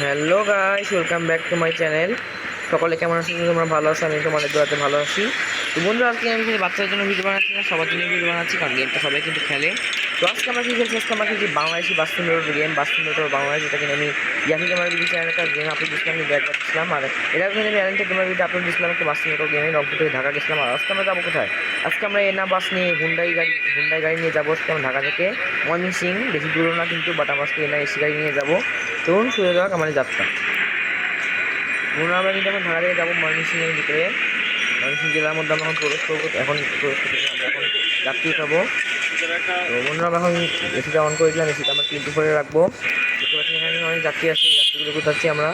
Hello guys, welcome back to my channel. সকলে কেমন আছো? তোমরা ভালো আছো? আমি তোমাদের দোয়াতে ভালো আছি। তো বন্ধুরা, আজকে আমি কিন্তু বাচ্চাদের জন্য ভিডিও বানাচ্ছি না, সবার জন্য ভিডিও বানাচ্ছি, কারণ গেমটা সবাই কিন্তু খেলে। তো আজকে আমরা কি খেলছি? আজকে আমরা খেলছি বাংলাদেশি বাস্তব গেম, বাস্তব বাংলাদেশ, যেটা কিনে আমি ইয়াকি গেমার ভিডিও চ্যানেলে একটা গেম আপলোড দিয়েছিলাম, কিন্তু একবার দিয়েছিলাম। আর এটা কিন্তু আমি অ্যালেন্টেড গেমার ভিডিও আপলোড দিয়েছিলাম একটা বাস্তব গেমে, রংপুর থেকে ঢাকা গেছিলাম। আর আজকে আমরা যাবো কোথায়? আজকে আমরা এনা বাস নিয়ে হুন্ডাই গাড়ি নিয়ে যাবো আজকে আমরা ঢাকা থেকে ময়মনসিংহ। বেশি দূরও না কিন্তু, বাট আমরা আজকে এনা এসি গাড়ি নিয়ে যাবো। চলুন শুরু যাক আমাদের যাত্রা। আমরা কিন্তু এখন ঢাকা থেকে যাবো ময়মনসিংহের ভিতরে। ময়মনসিংহ জেলার মধ্যে আমরা এখন প্রবেশ করবো। এখন আমরা এখন যাত্রী উঠাবো। তো বন্ধুরা, আমরা এখন এসিটা অন করে দিলাম। এসিটা আমরা 24 রাখবো। দেখতে পাচ্ছি এখানে অনেক যাত্রী আছে, যাত্রীগুলো কোথাচ্ছি আমরা।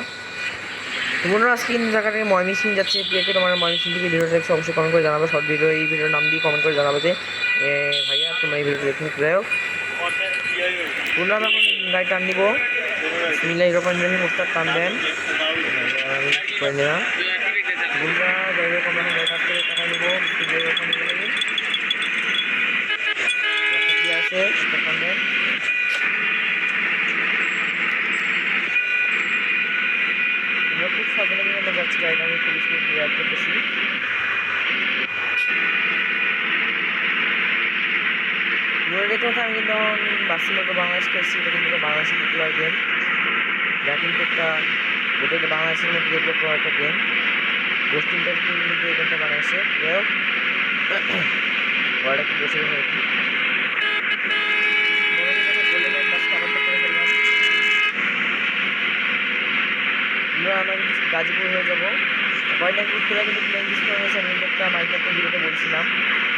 তো বন্ধুরা, আজকে কিন্তু ঢাকা থেকে ময়মনসিংহ যাচ্ছে। কে তোমার ময়মনসিংহ থেকে ভিডিওটা দেখছো অবশ্যই কমেন্ট করে জানাবে। শর্ট ভিডিও এই ভিডিওর নাম দিয়ে কমেন্ট করে জানাবে যে ভাইয়া তোমরা এই ভিডিও দেখুন। যাই হোক, বন্ধুরা আমরা এখন গাড়ি টান দিব। বিসমিল্লাহির রহমানির রহিম, উস্তাদ টান দেন। করে নিলাম বন্ধুরা। যাই হোক, আমরা গাড়ি কাছ থেকে টাকা নিব। বিসমিল্লাহির রহমানির রহিম। কি আছে টান দেন। আমরা খুব সাবধানে কিন্তু আমরা যাচ্ছি। গাড়িটা আমি খুব স্পিড ড্রাইভ করতেছি। দেখতে হচ্ছে আমি কিন্তু বাসি মতো বাংলাদেশ খেলছি। এটা কিন্তু বাংলাদেশি পপুলার গেম, যা কিন্তু একটা গোটা বাংলাদেশের মধ্যে ডেভেলপ করা একটা গেম। গোষ্ঠীটার কিন্তু এই গেমটা বানিয়েছে। যাই হোক, ওয়ার্ডটা খুব বসে গেছে। আমরা কিন্তু গাজীপুর হয়ে যাবো। কয়টা উত্তরা কিন্তু প্লেন ডিসপ্লে হয়েছে। আমি একটা মাইক্রোফোন ভিডিওতে বলছিলাম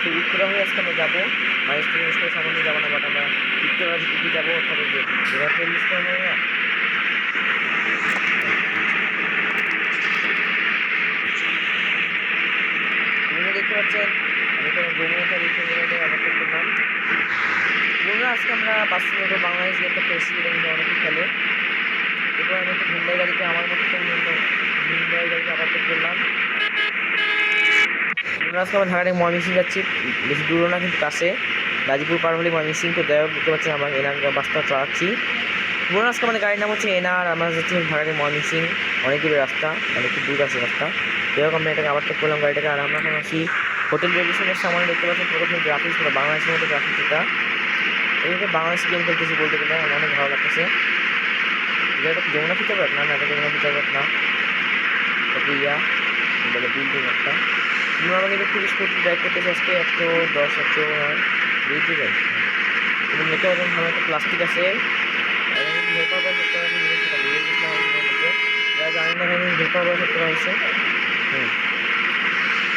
সেই উত্তরা হয়ে আজকে আমরা যাবো। মাইস্ট্রি সামনে যাবো না, বাট আমরা উত্তরা দিকে যাবো। অর্থাৎ যেটা প্লেন ডিসপ্লে হয় না, দেখতে পাচ্ছেন আমি কোনো যমুনাটা অবস্থান করলাম। বন্ধুরা, আজকে আমরা বাস্তব বাংলাদেশ গেমটা খেলছি। এটা কিন্তু অনেকে খেলে। এরপর আমি একটা হুন্ডাই গাড়িতে আমার মতো একটা হুন্ডাই গাড়িতে অবস্থান করলাম। আজকে আমরা ঢাকা থেকে ময়মনসিংহ যাচ্ছি। বেশি দূরও না কিন্তু কাছে, গাজীপুর পার হলে ময়মনসিংহ। তো যাই হোক, দেখতে পাচ্ছেন আমরা এনার বাসটা চালাচ্ছি। বলুন, আজকে আমাদের গাড়ির নাম হচ্ছে এনার। আমরা যাচ্ছি ঢাকা থেকে ময়মনসিংহ, অনেক দূরের রাস্তা, অনেক দূর আছে রাস্তা। যাই হোক, আমরা এটাকে আবার চেক করলাম গাড়িটাকে। আর আমরা এখন আসি হোটেল রেডিসনের সামনে। দেখতে পাচ্ছি প্রথমে গ্রাফিক্স, পুরো বাংলাদেশের মধ্যে গ্রাফিক্স। এটা এইটা বাংলাদেশ গেম খেলতেছি বলতে গেলে আমার অনেক ভালো লাগতেছে। এটা যমুনা ফিচার না, না এটা যমুনা ফিচার না, এটা ইয়া বলে বিল্ডিং একটা। আমরা কিন্তু খুব স্মুথলি ড্রাইভ করতেছি আজকে। 110 109 বুঝতে যাই। এবং এটা এখন ভালো একটা প্লাস্টিক আছে। যারা জানেন না এখানে হেল্পার ব্যবহার করা হয়েছে।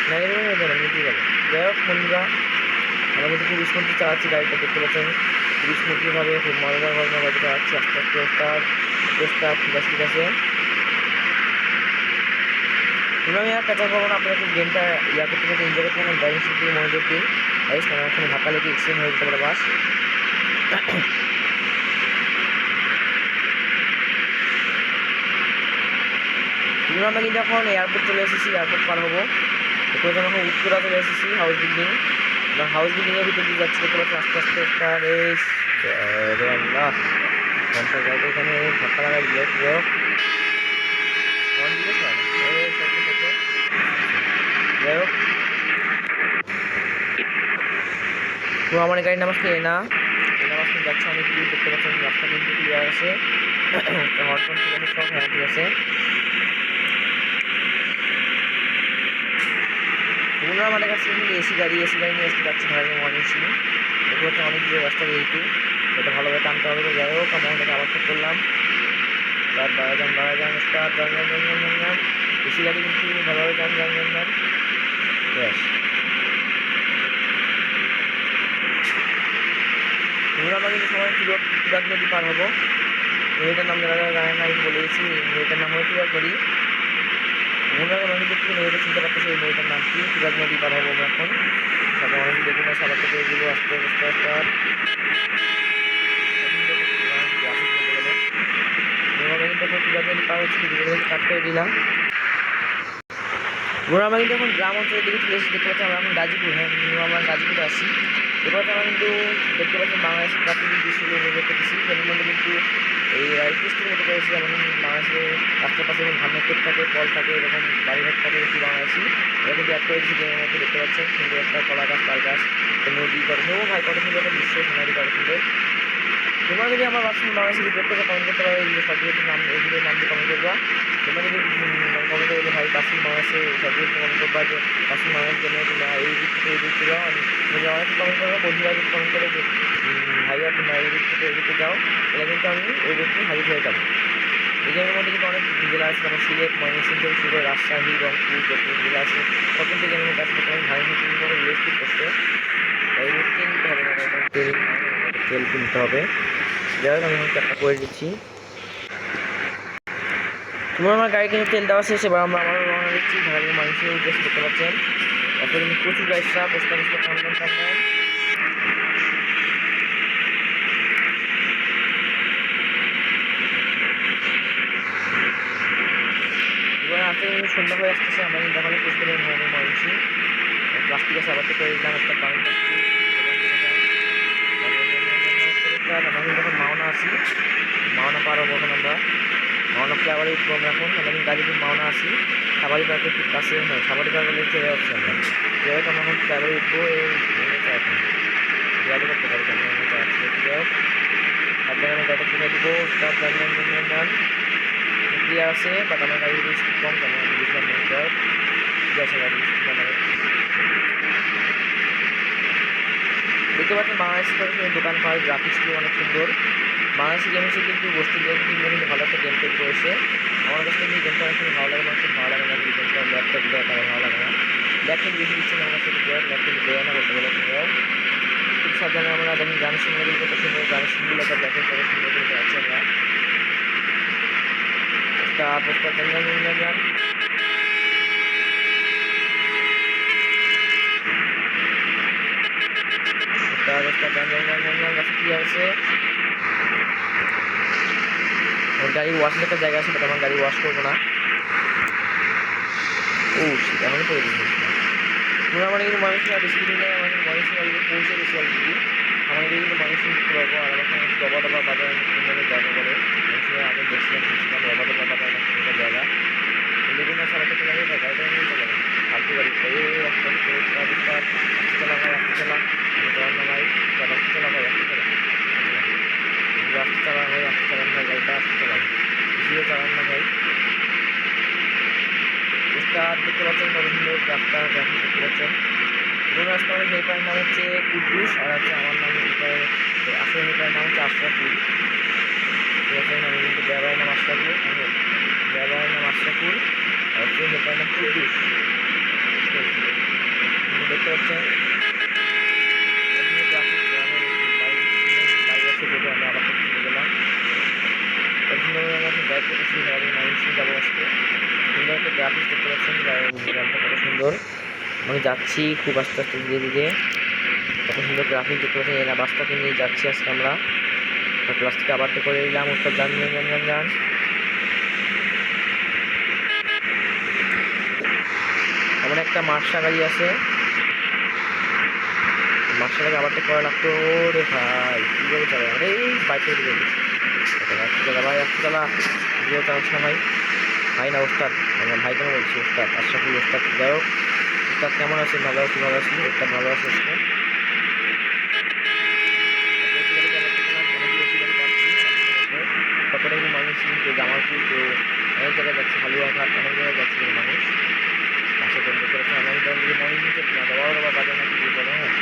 ম্যানেজার হয়ে যাবে নিতে যাবে। যাই হোক বন্ধুরা, আমরা কিন্তু খুব স্মুথলি চালাচ্ছি গাড়িটা। দেখতে পাচ্ছেন খুব স্মুথলিভাবে, খুব মজাদারভাবে গাড়িটা চালাচ্ছি। আস্তে আস্তে স্টার্ট ঠিক আছে, ঠিক আছে। আমি আর পেঁচা করবো না, আপনারা একটু গেমটা ইয়া করতে করতে এনজয় করতে থাকেন। ড্রাইভিং সিট দিয়ে মনোযোগ দিই। গাইস, কারণ এখন ধাক্কা লেগে এক্সিডেন্ট হয়ে যেতে পারে বাস। আমরা কিন্তু এখন এয়ারপোর্ট চলে এসেছি, এয়ারপোর্ট পার হবো। দেখতে পাচ্ছি এখন উত্তরা চলে এসেছি, হাউস বিল্ডিং। আমরা হাউস বিল্ডিংয়ের ভিতর দিয়ে যাচ্ছি। দেখতে পাচ্ছি আস্তে আস্তে একটা রেস। আল্লাহ, ঘন্টার গাড়িটা এখানে ধাক্কা লাগাই দিল। যাই হোক, তো আমার গাড়ির নাম আসছে এনা বাস যাচ্ছে অনেক দূর। দেখতে পাচ্ছেন রাস্তা কিন্তু ক্লিয়ার আছে, হরফোন ঠিক আছে, সব হ্যাঁ ঠিক আছে। ওনারা আমাদের কাছে কিন্তু এসি গাড়ি নিয়ে আসতে যাচ্ছে ঢাকা ময়মনসিংহ। দেখতে পাচ্ছেন অনেক দূরের রাস্তা যেহেতু এটা ভালোভাবে টানতে হবে। যাই হোক, আমরা এটাকে আবার ঠিক করলাম। বাড়া যান স্টার্ট যান। এসি গাড়ি কিন্তু ভালোভাবে যান। ব্যাস, আমরা কিন্তু সময় তুরাগ নদী পার হবো। নদীটার নাম যারা জানেন না, আমি বলে দিয়েছি। নদীটার নাম হলো তুরাগ নদী। ওনারা নদী দেখতে নদীটা চিনতে পারতেছে এই নদীটার নাম কি। তুরাগ নদী পার হবো আমরা এখন। সাথে অনেক দেখুন সাদা থেকে এগুলো আস্তে আস্তে আস্তে তুরাগ নদী পার হচ্ছে। কাট করে দিলাম। আমরা কিন্তু এখন গ্রাম অঞ্চলের দিকে চলে এসেছি। দেখতে পাচ্ছি আমরা এখন গাজীপুর, হ্যাঁ আমরা গাজীপুরে আসি। এবার আমরা কিন্তু দেখতে পাচ্ছি বাংলাদেশের প্রাকৃতিক দৃশ্যগুলো উপভোগ করতেছি। এর মধ্যে কিন্তু এই রাইকিস্টের মতো করেছি, যেমন বাংলাদেশে রাস্তার পাশে যেমন ধানের ক্ষেত থাকে, কল থাকে, এরকম বাড়িঘর থাকে বেশি বাংলাদেশি। এটা কিন্তু অ্যাড করে দিচ্ছি গেমের মধ্যে, দেখতে পাচ্ছেন সুন্দর একটা কলা গাছ, তাল গাছ, নদী, কত সুন্দর ভাই, কত সুন্দর একটা দৃশ্য, সিনারি কত সুন্দর। তোমরা যদি আমার বাংলাদেশি রিপোর্ট থেকে কমেন্ট করতে পারো, এইগুলো সবগুলোর নাম, এইগুলোর নাম দিয়ে কমেন্ট করবা। তোমরা যদি কমেন্ট করবে ভাই কাশ্মীর বাংলাদেশে সবগুলো কমেন্ট করবা যে কাশ্মীর বাংলাদেশ জন্য তোমরা এই দিক থেকে এই দিক থেকে যাও। আমি অনেক কমেন্ট করবো, বন্ধুরা যদি কমেন্ট করে যে ভাইয়া তোমরা এই দিক থেকে এই দিকে যাও, এটা কিন্তু আমি ওই দিক থেকে হাজির হয়ে যাবো। এই গেমের মধ্যে কিন্তু অনেক জেলা আছে, যেমন সিলেট, ময়মনসিংহ থেকে শুরু করে রাজশাহী, রংপুর, যতগুলো জেলা আছে সব কিন্তু গেমের মধ্যে আসলে তোমার ভাই কিন্তু রিয়েস্টিক করছে। এই কিনতে হবে না, তেল কিনতে হবে। যাই হোক আমি একটা করে দিচ্ছি। তোমরা আমার গাড়ি কিনে তেল দেওয়া শেষ, এবার আমরা আবার রওনা দিচ্ছি ঢাকার মানুষের উদ্দেশ্যে, দেখতে পাচ্ছেন এখন কিন্তু প্রচুর গাড়িটা পোস্টা পোস্টা টানবেন টানবেন। এবার আসতে সন্ধ্যা হয়ে আসতেছে, আমরা কিন্তু এখন বুঝতে পারি মনে মানুষই প্লাস্টিক আছে, আবার তো করে দিলাম একটা পানি যাচ্ছি। আমরা কিন্তু এখন মাওনা আছি, মাওনা পার হবো এখন আমরা। মাওনা ফ্লাইওভারে উঠবো আমরা এখন, আমি গাজীপুর মাওনা আসি, সাবারি পার্কের খুব কাছে নয়, সাবারি পার্কে চলে যাচ্ছি আমরা। যাই হোক আমরা এখন ফ্লাইওভারে উঠবো, এখন গাড়ি করতে পারি কেন যাচ্ছি। যাই হোক আপনার আমি গাড়িটা কিনে দেবো, স্টাফ গান ক্লিয়ার আছে, বাট আমার গাড়ির স্পিড কম কেন আমি বুঝলাম না। যাই হোক ঠিক আছে, গাড়ির স্পিড আমার দেখতে পাচ্ছেন বাংলাদেশ দোকান পাওয়ার গ্রাফিক্সগুলো অনেক সুন্দর। বাংলাদেশি গেম হিসেবে কিন্তু বস্তুর গেম কিন্তু ভালো একটা গেম তৈরি করেছে। আমার কাছে কিন্তু গেমটা অনেক ভালো লাগে না, খুব ভালো লাগে না, গেমটা ল্যাপটপ দিয়ে ভালো লাগে না, ল্যাপটপ বেশি দিচ্ছে না আমার কাছে, ল্যাপটপ দেয় না বলতে গেলে। খুব সাবধানে আমরা দেখেন গানের সিনগুলো কত সুন্দর, গানের সিনগুলো একটা দেখেন কত সুন্দর করে যাচ্ছি আমরা। একটা পোস্টার গান কি আছে, গাড়ি ওয়াশের একটা জায়গা আছে, বাট আমার গাড়ি ওয়াশ করবো না। ও সেটা আমি করে দিচ্ছি। তোমরা মানে কিন্তু মানুষের বেশি দিন নেই, আমাদের মানুষের বাড়িতে পৌঁছে গেছি অলরেডি। আমাদের কিন্তু মানুষের দিতে পারবো। আর আমার ডবা ডবা বাজার সুন্দর জায়গা বলে মানুষের আগে দেখছিলাম, শুনছিলাম ডবা ডবা বাজার অনেক সুন্দর জায়গা। দেখুন না সবাই চলে যাবে, গাড়িটা নিয়ে চলে যাবে ফালতু গাড়ি আস্তে আস্তে আস্তে চালা ভাই, আস্তে চালা না ভাই, আস্তে চালা ভাই, আস্তে চালা, আস্তে চালা ভাই, আস্তে চালান ভাই, গাড়িটা আস্তে চালান, বেশিও চালান না ভাই। স্টার দেখতে পাচ্ছেন কত সুন্দর রাস্তা, গ্রাফিক দেখতে পাচ্ছেন। এবং রাস্তার হেল্পারের নাম হচ্ছে কুদ্দুস, আর হচ্ছে আমার নাম আসলে হেল্পারের নাম হচ্ছে আশরাফুল। ঠিক আছে, আমি কিন্তু ড্রাইভারের নাম আশরাফুল, ড্রাইভারের নাম আশরাফুল, আর হচ্ছে হেল্পারের নাম কুদ্দুস। দেখতে পাচ্ছেন গ্রাফিক বাইরে আছে বলে আমি আবার চলে গেলাম। বাইক করতেছি, মানুষ যাবো আজকে। সুন্দর একটা গ্রাফিক্স দেখতে পাচ্ছেন, গ্রামটা কত সুন্দর। আমি যাচ্ছি খুব আস্তে আস্তে ধীরে ধীরে, কত সুন্দর গ্রাফিক্স দেখতে পাচ্ছেন। এই রাস্তাকে নিয়ে যাচ্ছি আজকে আমরা, ক্লাস থেকে আবার তো করে দিলাম উত্তর গান গান। এমন একটা মার্শা গাড়ি আছে, মার্শা গাড়ি আবার তো করা লাগতো রে ভাই, কীভাবে চালাই আরে এই বাইকে দিকে আসতে চালা ভাই, আসতে চালা ভিডিও চালাচ্ছ না ভাই, ভাই না ওস্তাদ, আমার ভাই কেন বলছি ওস্তাদ, আশরাফুল ওস্তাদ। যাই হোক ওস্তাদ কেমন আছেন? ভালো আছি, ভালো আছি, ওস্তাদ ভালো আছে আজকে। তারপরে কিন্তু মানুষ কিন্তু জামালপুর, তো অনেক জায়গায় যাচ্ছে, হালুয়াঘাট, অনেক জায়গায় যাচ্ছে কিন্তু মানুষ পাশে বন্ধু করেছে। আমি যদি মর্নিং না দেওয়া বা বাজার নাকি দিয়ে বলে, হ্যাঁ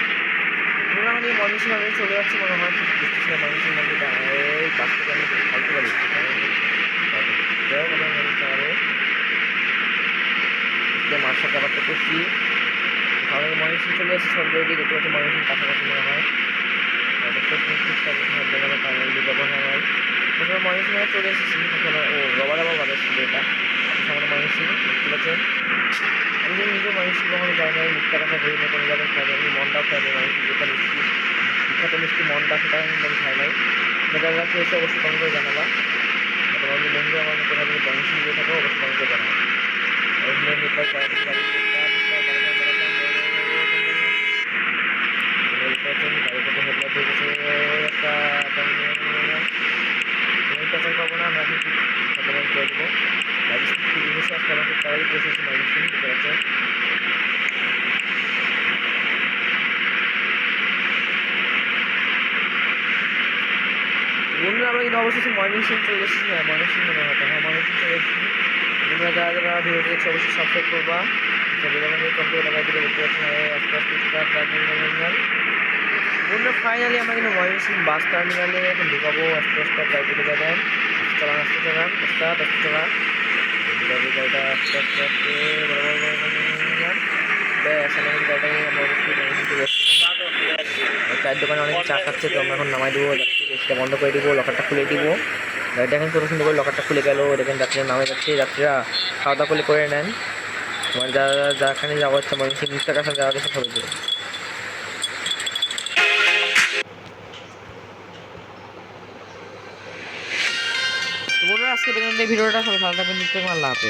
তোমরা আমি মর্নিং সিং চলে যাচ্ছি মনে হয়, ঠিক বুঝতেছি না মর্নিং সিং মধ্যে এই বাস থেকে আমি ফালতু গাড়ি মার সাথে আবার তো করছি। তাহলে মর্নিং সিং চলে যাচ্ছি, সব রেডি দেখতে পাচ্ছি মর্নিং সিং কাছাকাছি মনে হয়, প্রথমে মর্নিং সিং চলে এসেছি, ও রবার আবার বাজার ছিল এটা সামনে মর্নিং সিং দেখতে পাচ্ছেন। আমি যদি নিজেও মর্নিং সিং কখনো যাই নাই, মুখটা কথা ধরি না, কোনো জায়গায় খাই আমি মনটাও খাই নাই, মর্নিং সিং যেটা মিষ্টি বিখ্যাত মিষ্টি মনটা, সেটা আমি খাই নাই। যারা খেয়েছে অবশ্যই কম করে জানাবা, অথবা আমি বন্ধু আমার কোথাও যদি মর্নিং সিং দিয়ে থাকো অবশ্যই কম করে জানাবো। তাড়াতাড়ি পৌঁছে গেছি ময়মনসিংহ, ঠিক আছে। বন্ধুরা আমরা কিন্তু অবশেষে ময়মনসিংহ চলে এসেছি। হ্যাঁ ময়মনসিংহ মনে হতো, হ্যাঁ ময়মনসিংহ চলে এসেছি। তোমরা যারা যারা ভিডিওটি দেখছো অবশ্যই সাবস্ক্রাইব করবা। কম্পিউটার টাকা দিলে দেখতে পাচ্ছি আস্তে আস্তে টার্মিনাল। বন্ধুরা ফাইনালি আমরা কিন্তু ময়মনসিংহ বাস টার্মিনালে এখন ঢুকাবো। আস্তে আস্তে গাড়িতে ঢুকা দেন, চালান আস্তে চালান, আস্তে আস্তে চালান, ঢুকাবো গাড়িটা আস্তে আস্তে আস্তে ব্যাস। আমরা কিন্তু গাড়িটা নিয়ে আমরা অবশ্যই ময়মনসিংহ চলে এসেছি। চায়ের দোকানে অনেক চা খাচ্ছে, তো আমরা এখন নামাই দেবো, সেটা বন্ধ করে দিব, লকারটা খুলে দিব। গাড়িটা এখন কত সুন্দর করে লকারটা খুলে গেল। দেখেন যাত্রীরা নামে যাচ্ছে, যাত্রীরা খাওয়া দাওয়া করে নেন। তোমার যারা যাখানে যাওয়া হচ্ছে ময়মনসিংহ নিচটার কাছে যাওয়া গেছে সবাই দিয়ে। তো বন্ধুরা আজকে পর্যন্ত এই ভিডিওটা, সবাই ভালো থাকবেন, আল্লাহ হাফেজ।